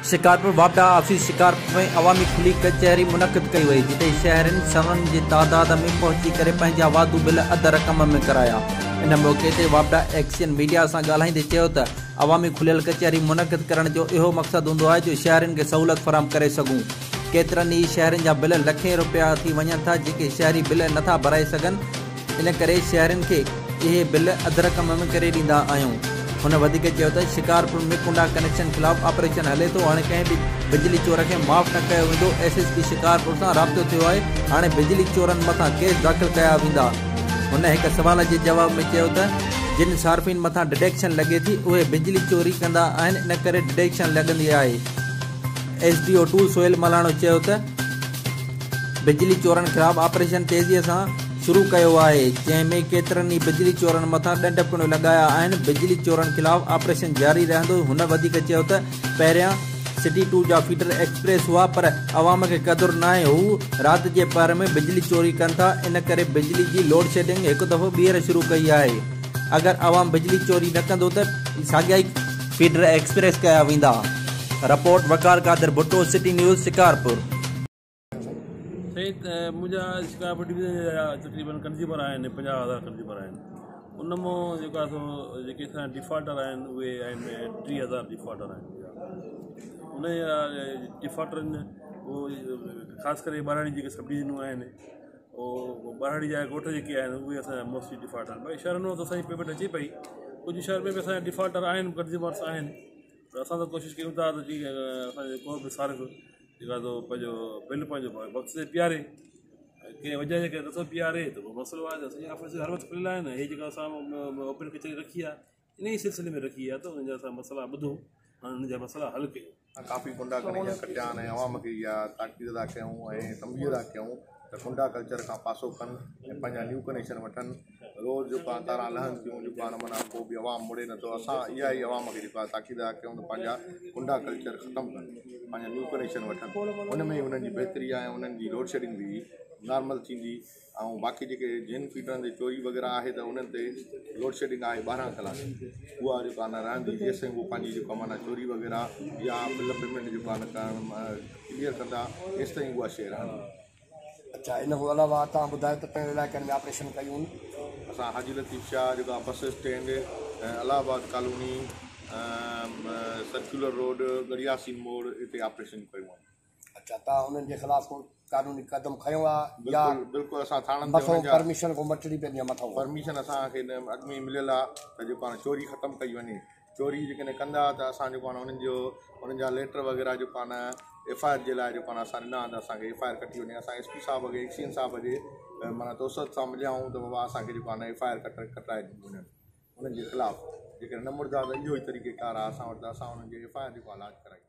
Shikarpur वापडा office Shikarpur में अवामी खुली कचहरी मुनक़िद कई वई, जिते शहरनि सवरनि जी तादाद में पहुंची करे पंहिंजा वादू बिल अध रक़म में कराया। इन मौके ते वापडा एक्शन मीडिया सां ॻाल्हाईंदे चयो त अवामी खुलियल कचहरी मुनक़िद करण जो इहो मक़सदु हूंदो आहे जो शहरनि खे सहूलियत फराहम करे सघूं। केतिरनि ई शहरनि जा बिल लखें रुपया थी वञनि था, जेके शहरी बिल नथा भराए सघनि। इन करे शहरनि खे इहे बिल अध रक़म में करे ॾींदा आहियूं। हुन वधीक चयो त शिकारपुर में कुंडा कनेक्शन खिलाफ़ ऑपरेशन हले थो। हाणे कंहिं बि बिजली चोर खे माफ़ न कयो वेंदो। SSP शिकारपुर सां राब्तो थियो आहे। हाणे बिजली चोरनि मथां केस दाख़िल कया वेंदा। हुन हिकु सवाल जे जवाब में चयो त जिन सार्फिन मथां डिटेक्शन लॻे थी उहे बिजली चोरी कंदा आहिनि, इन करे डिटेक्शन लॻंदी आहे। SDO 2 सोहेल मलाणो चयो त बिजली चोरनि खिलाफ़ ऑपरेशन तेज़ीअ सां शुरू कयो आहे, जंहिंमें केतिरनि ई बिजली चोरनि मथां ॾंड पिणु लॻाया आहिनि। बिजली चोरनि खिलाफ़ ऑपरेशन जारी रहंदो। हुन वधीक चयो त पहिरियां सिटी 2 जा फीडर एक्सप्रेस हुआ, पर अवाम खे क़दुरु न आहे। हू राति जे पहर में बिजली चोरी कनि था, इन करे बिजली जी लोड शेडिंग हिकु दफ़ो ॿीहर शुरू कई आहे। अगरि अवाम बिजली चोरी न कंदो त साॻिया ई फीडर एक्सप्रेस कया वेंदा। रिपोर्ट वकार कादिर भुट्टो, सिटी न्यूज़ शिकारपुर। मुंहिंजा शिकारपुर डिवीज़न जा तक़रीबन कंज्यूमर आहिनि 50,000 कंज्यूमर आहिनि। उन मां जेको आहे सो जेके असांजा डिफॉल्टर आहिनि उहे आहिनि 30,000 डिफॉल्टर आहिनि। उन डिफॉल्टरनि ख़ासि करे ॿारहाड़ी जेके सब डिवीज़नूं आहिनि, उहो ॿारहाड़ी जा ॻोठ जेके आहिनि उहे असांजा मोस्टली डिफॉल्टर आहिनि। भई शहरनि में त असांजी पेमेंट अचे पई, कुझु शहर में बि असांजा डिफॉल्टर आहिनि, कंज्यूमर्स आहिनि। त असां त कोशिशि कयूं था त जीअं असांजो को बि सार्फ जेको आहे पंहिंजो बिल पंहिंजो वक़्त ते पीआरे, कंहिं वजह जे करे नथो पीआरे त उहो मसइलो आहे। त असांजी ऑफिस हर वक़्तु खुलियल आहिनि। हे जेका असां ओपन कचहरी रखी आहे, इन ई सिलसिले में रखी आहे, त उनजा असां मसइला ॿुधूं ऐं उनजा मसइला हल कयूं। काफ़ी कुंडा कनेक्शन कटिया आहिनि ऐं अवाम खे इहा ताक़ीद था कयूं ऐं तंबीह था कयूं त कुंडा कल्चर खां पासो कनि ऐं पंहिंजा न्यू कनेक्शन वठनि। रोज़ जेको आहे तारा लहनि थियूं, जेको आहे माना को बि अवाम मुड़े नथो। असां इहा ई अवाम खे जेको आहे ताक़ीद था कयूं त पंहिंजा कुंडा कल्चर ख़तमु कनि, पंहिंजा न्यू कनेक्शन वठनि। उन में उन्हनि जी बहितरी आहे, उन्हनि जी लोड शेडिंग बि नॉर्मल थींदी। ऐं बाक़ी जेके जिन फीडरनि ते चोरी वग़ैरह आहे त उन्हनि ते लोड शेडिंग आहे 12 कलाक, उहा जेको आहे न रहंदी जेसिताईं उहो पंहिंजी जेको आहे माना चोरी वग़ैरह या बिल पेमेंट जेको आहे न क्लियर कंदा, तेसिताईं उहा शइ रहंदी। अच्छा, इन खां अलावा तव्हां ॿुधायो त पंहिंजे इलाइक़नि में ऑपरेशन कयूं? असां हाजी लतीफ़ शाह जेको आहे bus stand, Allahabad colony, circular road, गड़ियासीन मोड़, हिते ऑपरेशन कयूं आहिनि। अच्छा, तव्हां उन्हनि जे ख़िलाफ़ को कानूनी क़दम खयो आहे या बिल्कुलु असां थाणनि मथां परमिशन को वठणी पवंदी आहे? मथां परमिशन असांखे अॻु में मिलियल आहे त जेको आहे चोरी ख़तमु कई वञे। चोरी जेकॾहिं कंदा त असां जेको आहे उन्हनि जा लेटर वग़ैरह जेको आहे न FIR जे लाइ जेको आहे असां ॾिना त असांखे FIR कटी वञे। असां SP साहिब खे एक्सीएन साहिब जे माना तोसत सां मिलियाऊं त बाबा असांखे जेको आहे न FIR कटाए ॾिनी उन्हनि जे ख़िलाफ़ु। जेकॾहिं न मुड़दा त इहो ई तरीक़ेकार आहे असां वटि, असां उन्हनि जे FIR जेको आहे लाज कराई।